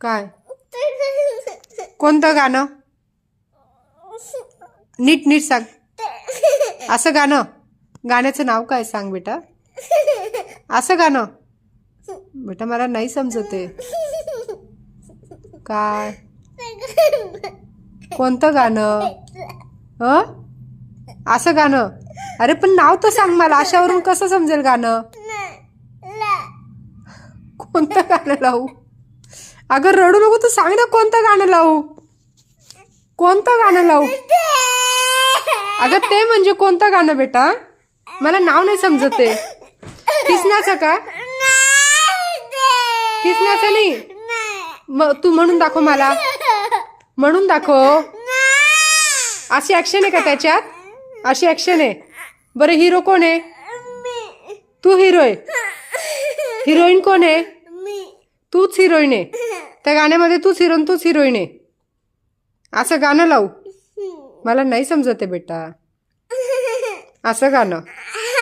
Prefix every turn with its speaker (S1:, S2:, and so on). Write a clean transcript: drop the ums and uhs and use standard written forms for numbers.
S1: काय? कोणतं गाणं? नीट नीट सांग. असं गाणं? गाण्याचं नाव काय सांग बेटा. असं गाणं बेटा मला नाही समजते. काय? कोणतं गाणं? असं गाणं? अरे पण नाव तर सांग मला, अशावरून कसं समजेल गाणं? कोणतं गाणं लावू? अगं रडू नको, तू सांग ना कोणतं गाणं लावू. कोणतं गाणं लावू? अगं ते म्हणजे कोणतं गाणं बेटा? मला नाव नाही समजत आहे. किसनाचं का? किसनाचं नाही. मग तू म्हणून दाखव मला. म्हणून दाखव. अशी ऍक्शन आहे का त्याच्यात? अशी ऍक्शन आहे. बरं हिरो कोण आहे? तू हिरो आहे. हिरोईन कोण आहे? तूच हिरोईन आहे. त्या गाण्यामध्ये तूच हिरोईन, तूच हिरोईन आहे. असं गाणं लावू? मला नाही समजत आहे बेटा. असं गाणं